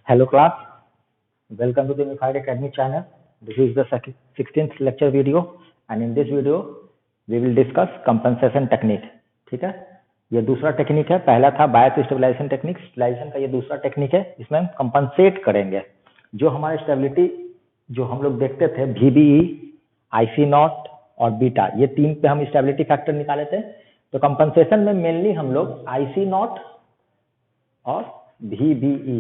Hello class, welcome to the Unified Academy channel. This is the 16th lecture video and in this video we will discuss compensation technique. ठीक है, ये दूसरा technique है. पहला था बायस stabilization technique. Stabilization का ये दूसरा टेक्निक है. इसमें हम कंपनसेट करेंगे जो हमारे स्टेबिलिटी जो हम लोग देखते थे VBE, IC नॉट और बीटा, ये तीन पे हम स्टेबिलिटी फैक्टर निकाले थे. तो कंपनसेशन में मेनली हम लोग IC नॉट और VBE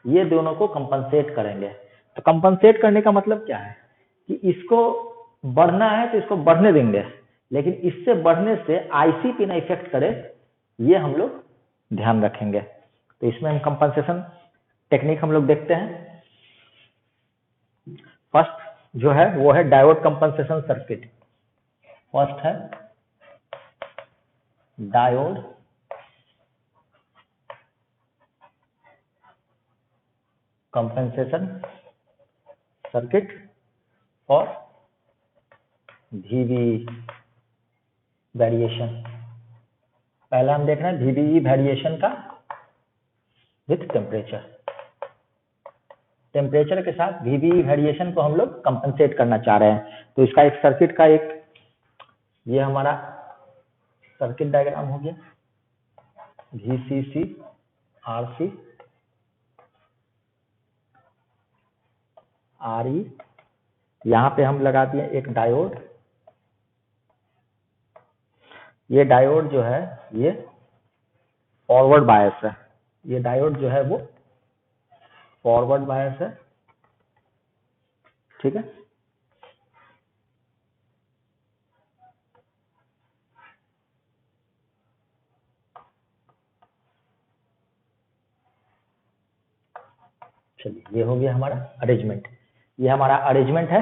ये दोनों को कंपनसेट करेंगे. तो कंपनसेट करने का मतलब क्या है कि इसको बढ़ना है तो इसको बढ़ने देंगे, लेकिन इससे बढ़ने से आईसी पे ना इफेक्ट करे, ये हम लोग ध्यान रखेंगे. तो इसमें हम कंपनसेशन टेक्निक हम लोग देखते हैं. फर्स्ट जो है वो है डायोड कंपनसेशन सर्किट. फर्स्ट है diode compensation circuit for VBE variation. पहला हम देख रहे हैं VBE वेरिएशन का विथ टेम्परेचर. टेम्परेचर के साथ VBE वेरिएशन को हम लोग कंपनसेट करना चाह रहे हैं. तो इसका एक सर्किट का एक ये हमारा सर्किट डायग्राम हो गया. VCC RC RE, यहाँ पे हम लगा दिए एक डायोड. ये डायोड जो है ये फॉरवर्ड बायस है. ये डायोड जो है वो फॉरवर्ड बायस है. ठीक है, चलिए ये हो गया हमारा अरेंजमेंट. ये हमारा अरेंजमेंट है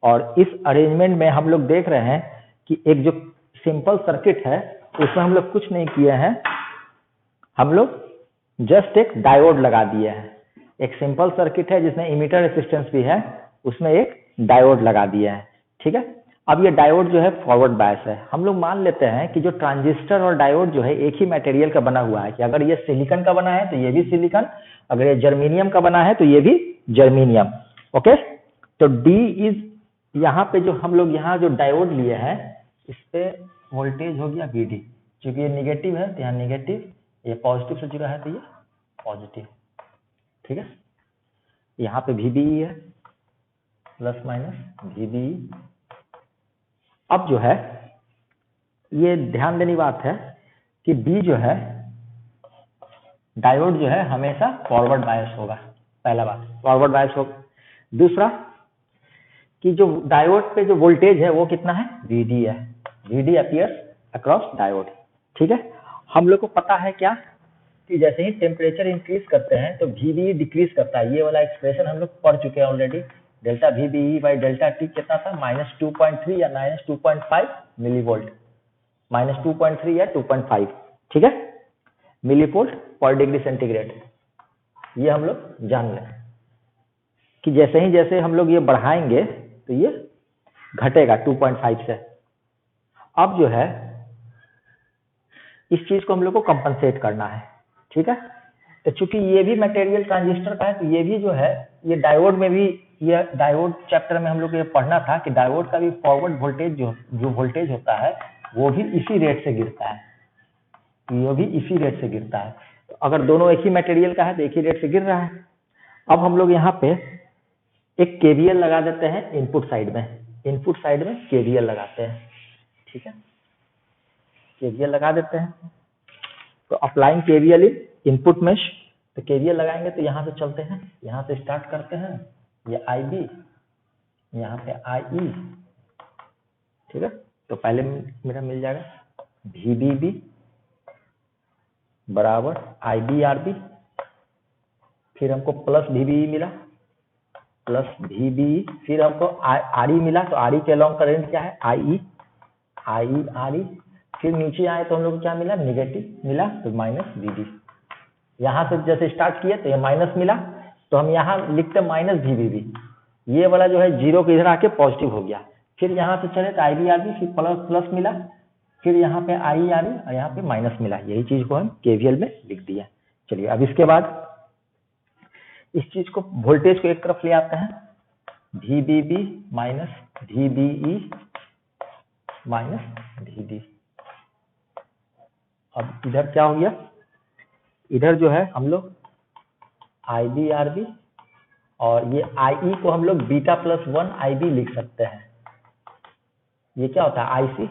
और इस अरेंजमेंट में हम लोग देख रहे हैं कि एक जो सिंपल सर्किट है उसमें हम लोग कुछ नहीं किए हैं. हम लोग जस्ट एक डायोड लगा दिए हैं. एक सिंपल सर्किट है जिसमें इमीटर रेसिस्टेंस भी है, उसमें एक डायोड लगा दिए हैं. ठीक है, अब ये डायोड जो है फॉरवर्ड बायस है. हम लोग मान लेते हैं कि जो ट्रांजिस्टर और डायोड जो है एक ही मटेरियल का बना हुआ है, कि अगर ये सिलिकॉन का बना है तो ये भी सिलिकॉन, अगर ये जर्मेनियम का बना है तो ये भी जर्मेनियम. ओके, तो D इज यहाँ पे जो हम लोग यहाँ जो डायोड लिए हैं इस पे वोल्टेज हो गया VD. क्योंकि ये निगेटिव है तो यहाँ निगेटिव, ये पॉजिटिव से जुड़ा है तो ये पॉजिटिव. ठीक है, यहाँ पे VBE है प्लस माइनस VBE. अब जो है ये ध्यान देने बात है कि D जो है डायोड जो है हमेशा फॉरवर्ड बायस होगा. पहला बात फॉरवर्ड बायस होगा. दूसरा कि जो डायोड पे जो वोल्टेज है वो कितना है, VD है. VD appears across diode. ठीक है, हम लोग को पता है क्या कि जैसे ही टेम्परेचर इंक्रीज करते हैं तो VBE डिक्रीज करता है. ये वाला एक्सप्रेशन हम लोग पढ़ चुके हैं already. Delta VBE by delta T कितना था, -2.3 या -2.5 मिलीवोल्ट. -2.3 या 2.5. ठीक है, मिलीवोल्ट पर डिग्री सेंटीग्रेड. ये हम लोग जान लें कि जैसे हम लोग ये बढ़ाएंगे तो ये घटेगा 2.5 से. अब जो है इस चीज को हम लोग को कंपनसेट करना है. ठीक है, तो चूंकि ये भी मटेरियल ट्रांजिस्टर का है तो ये भी जो है ये डायोड में भी, ये डायोड चैप्टर में हम लोग को ये पढ़ना था कि डायोड का भी फॉरवर्ड वोल्टेज जो वोल्टेज होता है वो भी इसी रेट से गिरता है. ये भी इसी रेट से गिरता है. तो अगर दोनों एक ही मटेरियल का है तो एक ही रेट से गिर रहा है. अब हम लोग यहाँ पे एक KVL लगा देते हैं इनपुट साइड में. इनपुट साइड में KVL लगाते हैं. ठीक है, KVL लगा देते हैं. तो अप्लाइंग KVL इन इनपुट मेश. तो KVL लगाएंगे तो यहाँ से चलते हैं, यहाँ से स्टार्ट करते हैं. ये IB, यहाँ पे IE. ठीक है, तो पहले मेरा मिल जाएगा VBB बराबर IBRB. फिर हमको प्लस VBE मिला प्लस VBE. फिर हमको RE मिला तो RE के अलॉन्ग करंट क्या है, IE RE. फिर नीचे आए तो हम लोग को क्या मिला, निगेटिव मिला तो माइनस VB. यहाँ से जैसे स्टार्ट किया तो ये माइनस मिला तो हम यहाँ लिखते माइनस VBB. ये वाला जो है जीरो के इधर आके पॉजिटिव हो गया. फिर यहाँ से चले तो IBRB, फिर प्लस मिला, फिर यहाँ पे IERE और यहाँ पे माइनस मिला. यही चीज को हम KVL में लिख दिया. चलिए अब इसके बाद इस चीज को वोल्टेज को एक तरफ ले आते हैं, VBB minus VBE minus VD। अब इधर क्या हो गया, इधर जो है हम लोग IB RB और ये IE को हम लोग बीटा प्लस 1 IB लिख सकते हैं। ये क्या होता है, IC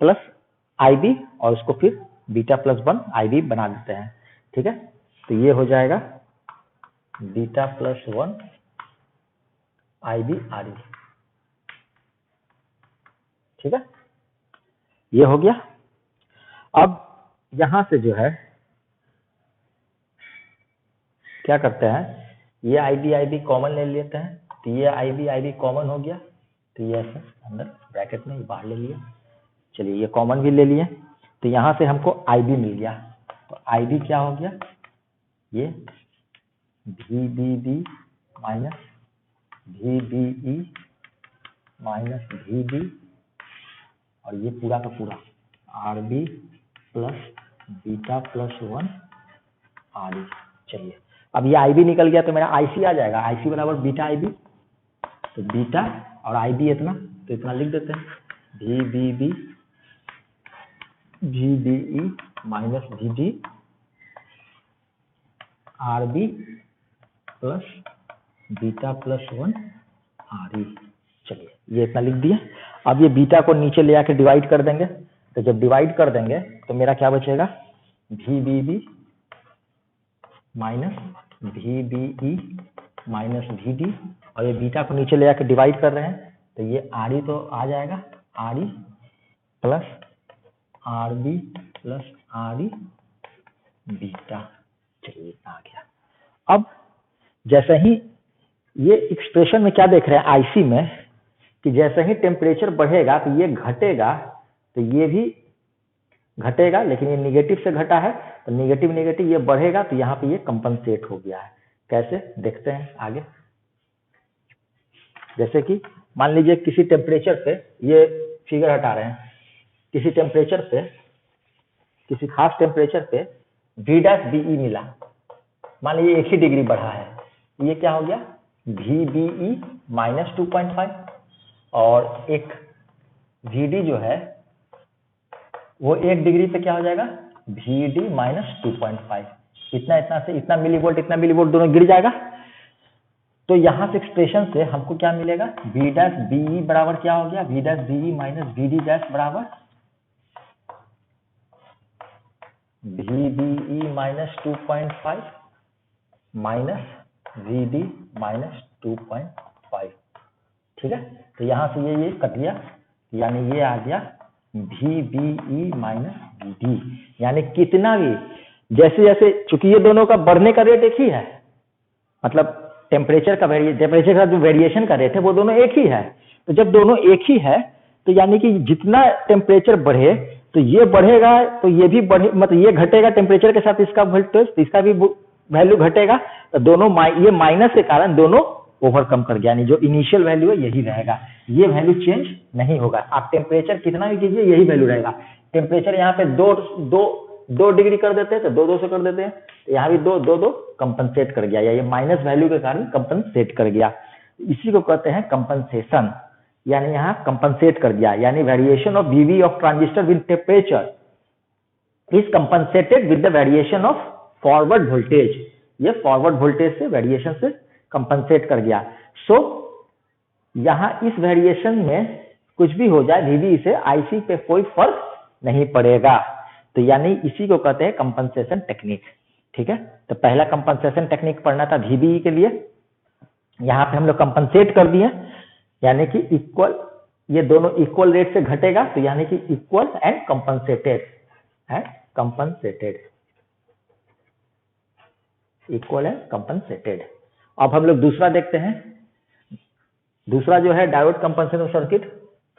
प्लस IB और उसको फिर बीटा प्लस 1 IB बना देते हैं। ठीक है, तो ये हो जाएगा बीटा प्लस 1 IB RE। ठीक है, ये हो गया। अब यहां से जो है क्या करते हैं, ये IB कॉमन ले लेते हैं, तो ये IB कॉमन हो गया, तो ये ऐसे अंदर ब्रैकेट में बाहर ले लिया। चलिए ये कॉमन भी ले लिए, तो यहां से हमको IB मिल गया, तो IB क्या हो गया, ये VBB minus VBE minus VB और ये पूरा का पूरा RB plus beta plus 1 RE। चलिए अब ये IB निकल गया तो मेरा IC आ जाएगा, IC बराबर बीटा IB, तो बीटा और IB इतना, तो इतना लिख देते हैं, VBB VBE minus VD RB plus beta plus 1 RE। चलिए ये इतना लिख दिया। अब ये बीटा को नीचे ले आके डिवाइड कर देंगे, तो जब डिवाइड कर देंगे तो मेरा क्या बचेगा, VBB minus VBE minus VD और ये बीटा को नीचे ले आके डिवाइड कर रहे हैं, तो ये RE तो आ जाएगा, RE plus RB plus RE beta. चलिए आ गया। अब जैसे ही ये एक्सप्रेशन में क्या देख रहे हैं IC में, कि जैसे ही टेम्परेचर बढ़ेगा तो ये घटेगा, तो ये भी घटेगा, लेकिन ये निगेटिव से घटा है, तो निगेटिव निगेटिव ये बढ़ेगा, तो यहाँ पे ये कंपनसेट हो गया है। कैसे देखते हैं आगे। जैसे कि मान लीजिए किसी टेम्परेचर पे, ये फिगर हटा रहे हैं, किसी टेम्परेचर पे, किसी खास टेम्परेचर पे V'(BE) मिला, मान लीजिए 1 ही डिग्री बढ़ा है, ये क्या हो गया VBE माइनस 2.5 और एक VD जो है वो 1 डिग्री पे क्या हो जाएगा VD माइनस 2.5। इतना इतना से इतना मिलीवोल्ट दोनों गिर जाएगा। तो यहां से एक्सप्रेशन से हमको क्या मिलेगा, V'(BE) बराबर क्या हो गया, V'(BE) माइनस VD' बराबर VBE minus 2.5 minus VD minus 2.5। ठीक है, तो यहां से ये कट गया, यानी ये आ गया VBE माइनस VD। यानी कितना भी, जैसे जैसे चूंकि ये दोनों का बढ़ने का रेट एक ही है, मतलब टेम्परेचर का जो वेरिएशन का रेट है वो दोनों एक ही है, तो जब दोनों एक ही है तो यानी कि जितना टेम्परेचर बढ़े तो ये बढ़ेगा, तो ये भी बढ़े, मतलब ये घटेगा टेम्परेचर के साथ इसका वोल्टेज, तो इसका भी वैल्यू घटेगा, तो दोनों ये माइनस के कारण दोनों ओवरकम कर गया, यानी जो इनिशियल वैल्यू है यही रहेगा, ये वैल्यू चेंज नहीं होगा। आप टेम्परेचर कितना भी कीजिए यही वैल्यू रहेगा। टेम्परेचर यहाँ पे दो डिग्री कर देते हैं तो 2 से कर देते हैं, तो यहाँ भी 2 कंपनसेट कर गया, या ये माइनस वैल्यू के कारण कंपनसेट कर गया। इसी को कहते हैं कंपनसेशन, यानी यहाँ कंपनसेट कर दिया, यानी variation of VB of transistor with temperature is compensated with the variation of forward voltage. ये फॉरवर्ड वोल्टेज से वेरिएशन से कंपनसेट कर गया। सो यहां इस वेरिएशन में कुछ भी हो जाए VB से IC पे कोई फर्क नहीं पड़ेगा, तो यानी इसी को कहते हैं कंपनसेशन टेक्निक। ठीक है, तो पहला कंपनसेशन टेक्निक पढ़ना था VBE के लिए, यहाँ पे हम लोग कंपनसेट कर दिए, यानी कि इक्वल, ये दोनों इक्वल रेट से घटेगा, तो यानी कि equal and compensated equal and compensated. अब हम लोग दूसरा देखते हैं, दूसरा जो है diode compensation circuit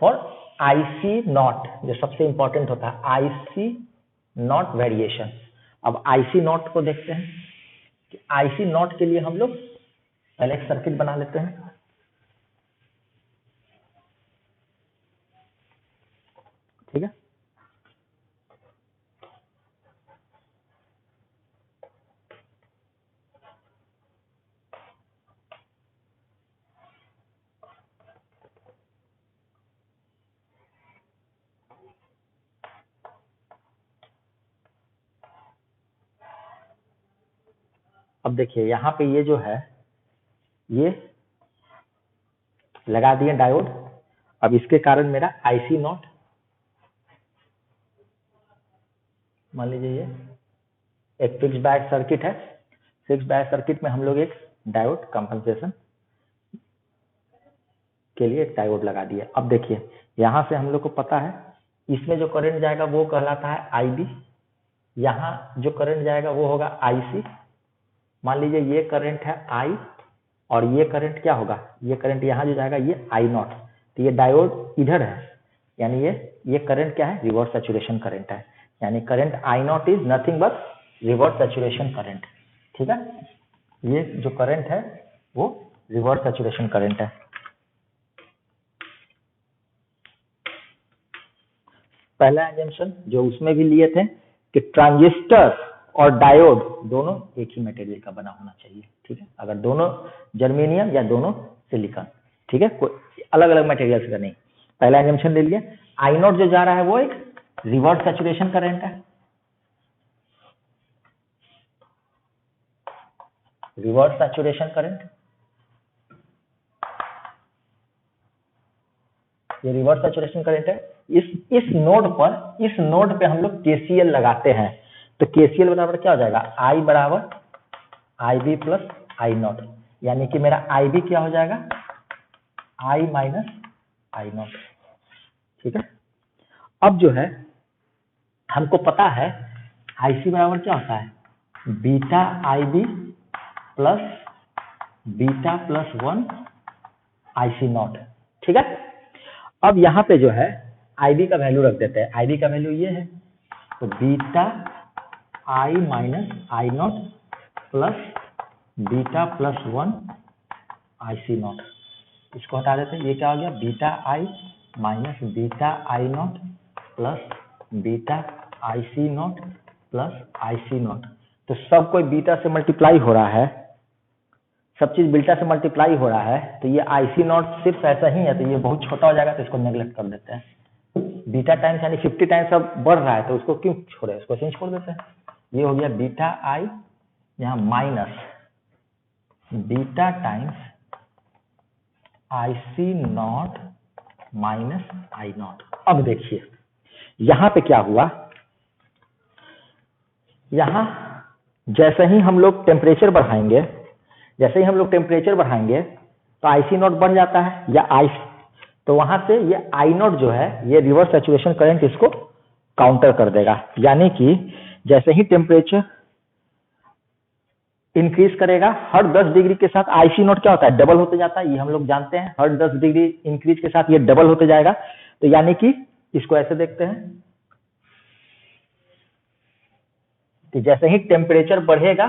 for IC not, जो सबसे इंपॉर्टेंट होता है IC नॉट वेरिएशन। अब IC नॉट को देखते हैं कि IC नॉट के लिए हम लोग पहले एक सर्किट बना लेते हैं। ठीक है, अब देखिए यहाँ पे ये जो है ये लगा दिए डायोड। अब इसके कारण मेरा IC नॉट, मान लीजिए ये एक फिक्स बायस सर्किट है। फिक्स बायस सर्किट में हम लोग एक डायोड कंपनसेशन के लिए एक डायोड लगा दिए। अब देखिए यहाँ से हम लोग को पता है इसमें जो करंट जाएगा वो कहलाता है IB, यहाँ जो करंट जाएगा वो होगा IC। मान लीजिए ये करंट है I और ये करंट क्या होगा, ये करंट यहाँ जो जाएगा ये I नॉट। तो ये डायोड इधर है, यानी ये करंट क्या है, रिवर्स सैचुरेशन करंट है। यानी current I not is nothing but reverse saturation current. ठीक है, ये जो करंट है वो रिवर्स सैचुरेशन करंट है। पहला एजम्पशन जो उसमें भी लिए थे कि ट्रांजिस्टर और डायोड दोनों एक ही मटेरियल का बना होना चाहिए। ठीक है, अगर दोनों जर्मेनियम या दोनों सिलिकॉन, ठीक है, कोई अलग अलग मटेरियल का नहीं। पहला एजम्पशन ले लिया। आई नॉट जो जा रहा है वो एक रिवर्स सैचुरेशन करंट है, रिवर्स सैचुरेशन करंट, ये रिवर्स सैचुरेशन करंट है। इस नोड पे हम लोग केसीएल लगाते हैं। तो केसीएल बराबर क्या हो जाएगा, आई बराबर IB प्लस I नॉट, यानी कि मेरा IB क्या हो जाएगा, I माइनस I नॉट। ठीक है, अब जो है हमको पता है IC बराबर क्या होता है, beta IB beta plus 1 IC not. ठीक है, अब यहाँ पे जो है IB का वैल्यू रख देते हैं। IB का वैल्यू ये है, तो beta I minus I not plus beta plus 1 IC not. इसको हटा देते हैं, ये क्या हो गया, beta I minus beta I not plus beta IC not plus IC not. तो सब कोई बीटा से मल्टीप्लाई हो रहा है, सब चीज बीटा से मल्टीप्लाई हो रहा है। तो ये IC नॉट सिर्फ ऐसा ही है, तो ये बहुत छोटा हो जाएगा, तो इसको नेग्लेक्ट कर देते हैं। बीटा टाइम्स यानी 50 टाइम्स अब बढ़ रहा है, तो उसको क्यों छोड़े, उसको चेंज छोड़ देते हैं। ये हो गया बीटा I यहाँ minus beta times IC not minus I not. अब देखिए यहां पे क्या हुआ, यहां जैसे ही हम लोग टेम्परेचर बढ़ाएंगे, तो IC नॉट बढ़ जाता है या तो वहां से ये I नॉट जो है ये रिवर्स सैचुरेशन करंट इसको काउंटर कर देगा। यानी कि जैसे ही टेम्परेचर इंक्रीज करेगा, हर 10 डिग्री के साथ IC नॉट क्या होता है, डबल होते जाता है। ये हम लोग जानते हैं, हर 10 डिग्री इंक्रीज के साथ ये डबल होते जाएगा। तो यानी कि इसको ऐसे देखते हैं कि जैसे ही टेम्परेचर बढ़ेगा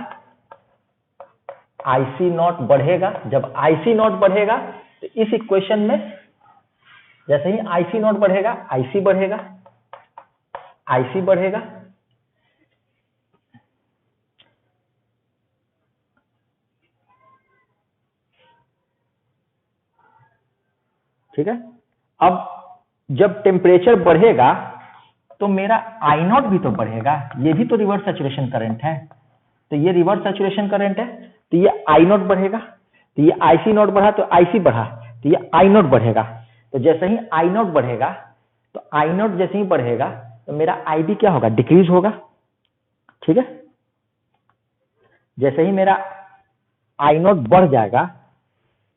IC नॉट बढ़ेगा। जब IC नॉट बढ़ेगा तो इस इक्वेशन में जैसे ही IC नॉट बढ़ेगा IC बढ़ेगा, IC बढ़ेगा। ठीक है, अब जब टेम्परेचर बढ़ेगा तो मेरा I नॉट भी तो बढ़ेगा, ये भी तो रिवर्स सैचुरेशन करंट है। तो ये रिवर्स सैचुरेशन करंट है, तो ये I नॉट बढ़ेगा, तो ये IC नॉट बढ़ा तो IC बढ़ा, तो ये I नॉट बढ़ेगा। तो जैसे ही I नॉट बढ़ेगा, तो I नॉट जैसे ही बढ़ेगा तो मेरा IB क्या होगा, डिक्रीज होगा। ठीक है, जैसे ही मेरा I नॉट बढ़ जाएगा,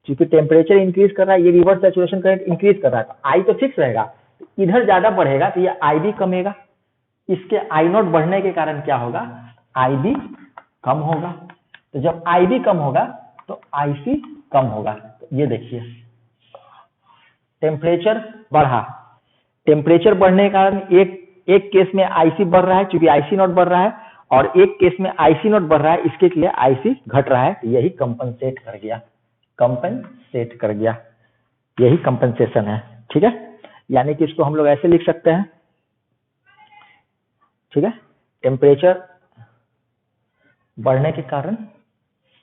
क्योंकि टेम्परेचर इंक्रीज कर रहा है, ये रिवर्स सैचुरेशन करंट इंक्रीज कर रहा है, तो I तो फिक्स रहेगा, इधर ज्यादा बढ़ेगा तो ये IB कमेगा। इसके I नॉट बढ़ने के कारण क्या होगा, IB कम होगा। तो जब IB कम होगा तो IC कम होगा। तो ये देखिए टेम्परेचर बढ़ा, टेम्परेचर बढ़ने के कारण एक केस में IC बढ़ रहा है क्योंकि IC नॉट बढ़ रहा है, और एक केस में IC नॉट बढ़ रहा है, इसके लिए IC घट रहा है। यही कंपनसेट कर गया, यही कंपनसेशन है। ठीक है, यानी कि इसको हम लोग ऐसे लिख सकते हैं। ठीक है, टेम्परेचर बढ़ने के कारण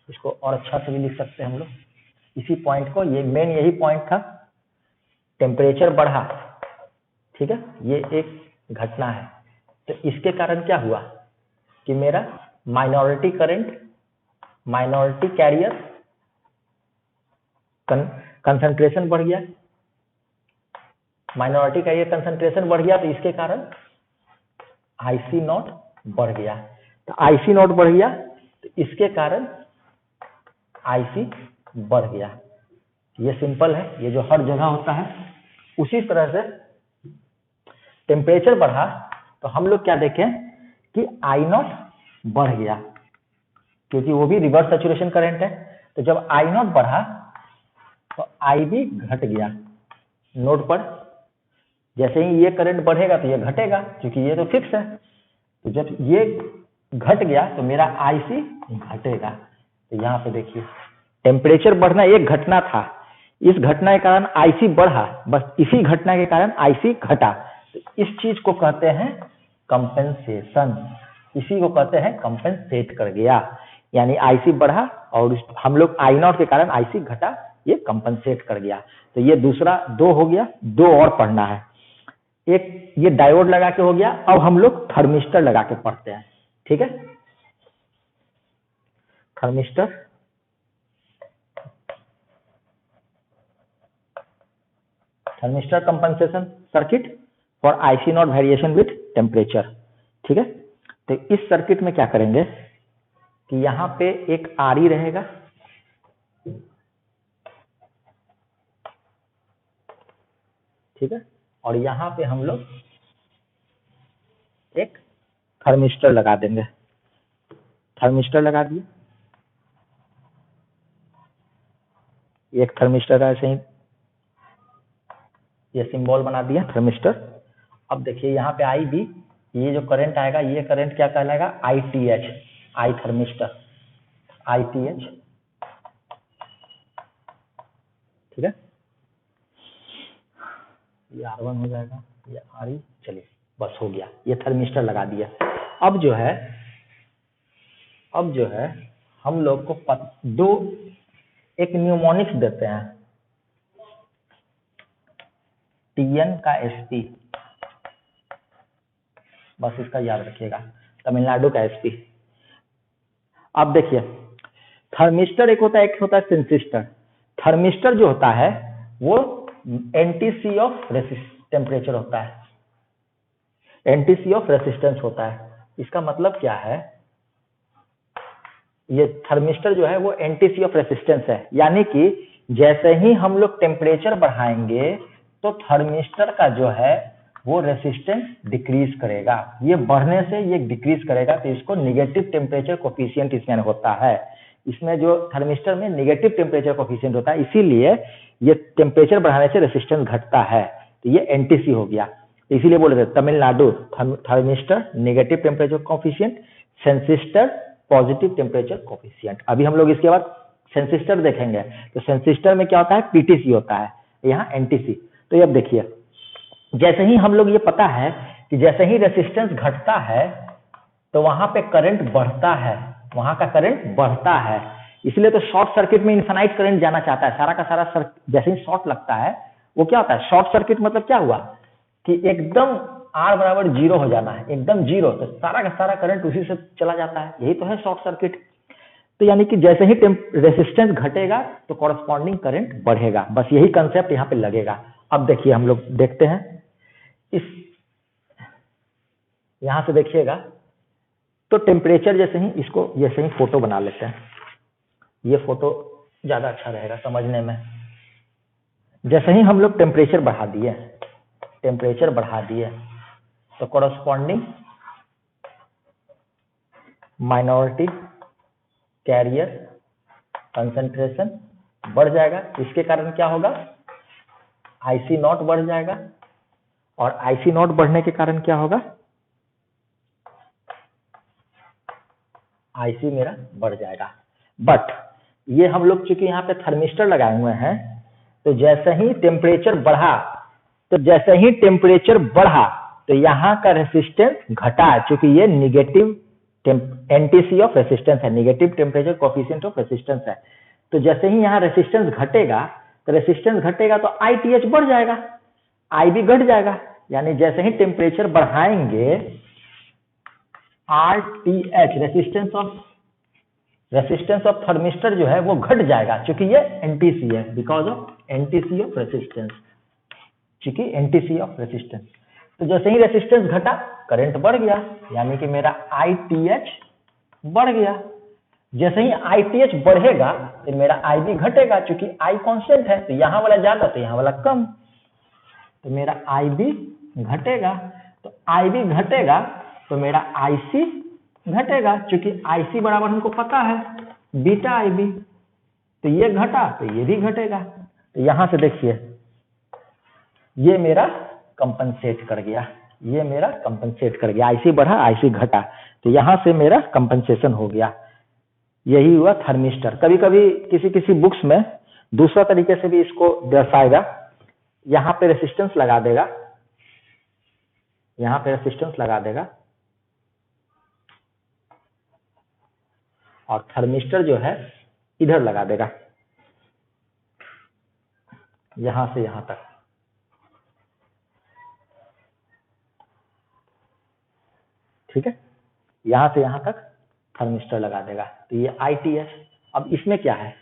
इसको और अच्छा से भी लिख सकते हैं हम लोग इसी पॉइंट को। ये मेन यही पॉइंट था, टेम्परेचर बढ़ा। ठीक है, ये एक घटना है। तो इसके कारण क्या हुआ कि मेरा minority current minority carrier concentration बढ़ गया, माइनॉरिटी कैरियर कंसंट्रेशन बढ़ गया तो इसके कारण आईसी नॉट बढ़ गया। तो आईसी नॉट बढ़ गया तो इसके कारण आईसी बढ़ गया। ये सिंपल है, ये जो हर जगह होता है। उसी तरह से टेम्परेचर बढ़ा तो हम लोग क्या देखें कि आई नॉट बढ़ गया, क्योंकि वो भी रिवर्स सैचुरेशन करंट है। तो जब आई नॉट बढ़ा तो आई भी घट गया। नोट पर जैसे ही ये करंट बढ़ेगा तो ये घटेगा, क्योंकि ये तो फिक्स है। तो जब ये घट गया तो मेरा आईसी घटेगा। तो यहाँ पे देखिए टेम्परेचर बढ़ना एक घटना था, इस घटना के कारण आईसी बढ़ा, बस इसी घटना के कारण आईसी घटा। तो इस चीज को कहते हैं कंपेंसेशन, इसी को कहते हैं कंपेंसेट कर गया। यानी आईसी बढ़ा और हम लोग आई नॉट के कारण आईसी घटा, ये कंपेंसेट कर गया। तो ये दूसरा दो हो गया, दो और पढ़ना है। एक ये डायोड लगा के हो गया, अब हम लोग थर्मिस्टर लगा के पढ़ते हैं, ठीक है। Thermistor compensation circuit for IC not variation with temperature, ठीक है। तो इस सर्किट में क्या करेंगे कि यहाँ पे एक आरई रहेगा, ठीक है, और यहाँ पे हम लोग एक थर्मिस्टर लगा देंगे। थर्मिस्टर लगा दिए, एक थर्मिस्टर ऐसे ही ये सिंबल बना दिया थर्मिस्टर। अब देखिए यहाँ पे आई भी, ये जो करंट आएगा ये करंट क्या कहलाएगा, ITH, आई थर्मिस्टर, ITH, ठीक है। ये R1 हो जाएगा, ये RE, चलिए बस हो गया, ये थर्मिस्टर लगा दिया। अब जो है हम लोग को दो एक न्यूमोनिक्स देते हैं, TN का SP, बस इसका याद रखिएगा, तमिलनाडु का SP। अब देखिए थर्मिस्टर एक होता है सेंसिस्टर। थर्मिस्टर जो होता है वो एनटीसी ऑफ टेम्परेचर होता है, एनटीसी ऑफ रेसिस्टेंस होता है। इसका मतलब क्या है, ये थर्मिस्टर जो है वो एनटीसी ऑफ रेसिस्टेंस है, यानी कि जैसे ही हम लोग टेम्परेचर बढ़ाएंगे तो थर्मिस्टर का जो है वो रेसिस्टेंस डिक्रीज करेगा, ये बढ़ने से ये डिक्रीज करेगा। तो इसको निगेटिव टेम्परेचर कोफिशिएंट इसमें होता है, इसमें जो थर्मिस्टर में निगेटिव टेम्परेचर कोफिशिएंट होता है, इसीलिए ये टेम्परेचर बढ़ाने से रेसिस्टेंस घटता है। तो ये एनटीसी हो गया, इसीलिए बोले थे तमिलनाडु thermistor negative temperature coefficient, sensistor positive temperature coefficient. अभी हम लोग इसके बाद सेंसिस्टर देखेंगे। तो सेंसिस्टर में क्या होता है, पीटीसी होता है, यहाँ एनटीसी। तो अब देखिए जैसे ही हम लोग ये पता है कि जैसे ही रेसिस्टेंस घटता है तो वहां पे करंट बढ़ता है, वहां का करंट बढ़ता है, इसलिए तो शॉर्ट सर्किट में इनफाइनाइट करंट जाना चाहता है। सारा का सारा जैसे ही शॉर्ट लगता है वो क्या होता है, शॉर्ट सर्किट मतलब क्या हुआ कि एकदम R बराबर 0 हो जाना है, एकदम 0, तो सारा का सारा करंट उसी से चला जाता है, यही तो है शॉर्ट सर्किट। तो यानी कि जैसे ही रेसिस्टेंस घटेगा तो कॉरस्पॉन्डिंग करंट बढ़ेगा, बस यही कंसेप्ट यहाँ पे लगेगा। अब देखिए हम लोग देखते हैं, इस यहां से देखिएगा तो टेम्परेचर जैसे ही इसको जैसे ही फोटो बना लेते हैं, ये फोटो ज्यादा अच्छा रहेगा समझने में। जैसे ही हम लोग टेम्परेचर बढ़ा दिए तो कॉरस्पॉन्डिंग माइनॉरिटी कैरियर कंसंट्रेशन बढ़ जाएगा। इसके कारण क्या होगा, आईसी नॉट बढ़ जाएगा, और आईसी नॉट बढ़ने के कारण क्या होगा, आईसी मेरा बढ़ जाएगा। बट ये हम लोग चूंकि यहाँ पे थर्मिस्टर लगाए हुए हैं, तो जैसे ही टेम्परेचर बढ़ा तो यहाँ का रेसिस्टेंस घटा, चूंकि ये निगेटिव एनटीसी ऑफ रेसिस्टेंस है, negative temperature coefficient of resistance है। तो जैसे ही यहाँ रेसिस्टेंस घटेगा तो आईटीएच बढ़ जाएगा, आई भी घट जाएगा। यानी जैसे ही टेम्परेचर बढ़ाएंगे RTH resistance of resistance of thermistor जो है वो घट जाएगा, क्योंकि ये एनटीसी है, because of NTC of resistance, क्योंकि एनटीसी ऑफ रेसिस्टेंस। तो जैसे ही रेसिस्टेंस घटा करंट बढ़ गया, यानी कि मेरा ITH बढ़ गया। जैसे ही ITH बढ़ेगा तो मेरा IB घटेगा, क्योंकि I कांस्टेंट है, तो यहाँ वाला ज्यादा तो यहाँ वाला कम, तो मेरा IB घटेगा। तो IB घटेगा तो मेरा IC घटेगा, क्योंकि IC बराबर हमको पता है बीटा IB, तो ये घटा तो ये भी घटेगा। तो यहां से देखिए ये मेरा कंपनसेट कर गया, ये मेरा कंपनसेट कर गया, IC बढ़ा IC घटा, तो यहां से मेरा कंपनसेशन हो गया। यही हुआ थर्मिस्टर। कभी कभी किसी किसी बुक्स में दूसरा तरीके से भी इसको दर्शाएगा, यहां पे रेसिस्टेंस लगा देगा, यहां पे रेसिस्टेंस लगा देगा, और थर्मिस्टर जो है इधर लगा देगा, यहां से यहां तक। ठीक है, यहां से यहां तक थर्मिस्टर लगा देगा, तो ये ITS। अब इसमें क्या है,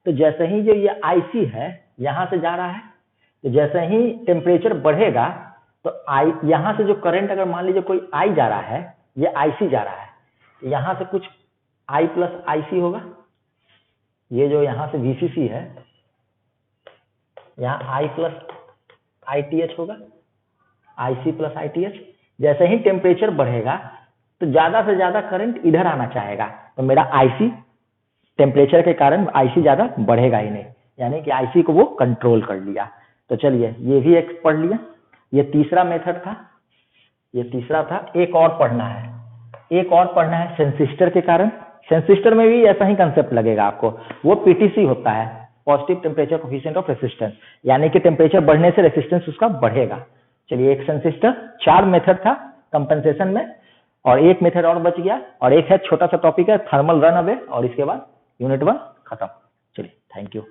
तो जैसे ही जो ये IC है यहां से जा रहा है, तो जैसे ही टेम्परेचर बढ़ेगा तो यहां से जो करंट, अगर मान लीजिए कोई I जा रहा है, ये IC जा रहा है, तो यहां से कुछ I प्लस IC होगा, ये जो यहां से VCC है, यहाँ I प्लस ITH होगा, IC प्लस ITH। जैसे ही टेम्परेचर बढ़ेगा तो ज्यादा से ज्यादा करंट इधर आना चाहेगा, तो मेरा IC टेम्परेचर के कारण IC ज्यादा बढ़ेगा ही नहीं, यानी कि IC को वो कंट्रोल कर लिया। तो चलिए ये भी एक पढ़ लिया, ये तीसरा मेथड था, ये तीसरा था। एक और पढ़ना है, एक और पढ़ना है सेंसिस्टर के कारण। सेंसिस्टर में भी ऐसा ही कंसेप्ट लगेगा आपको, वो PTC होता है, positive temperature coefficient of resistance, यानी कि टेम्परेचर बढ़ने से रेसिस्टेंस उसका बढ़ेगा। चलिए एक सेंसिस्टर, 4 मेथड था कंपनसेशन में, और एक मेथड और बच गया, और एक है छोटा सा टॉपिक है थर्मल रन अवे, और इसके बाद यूनिट 1 खत्म। चलिए थैंक यू।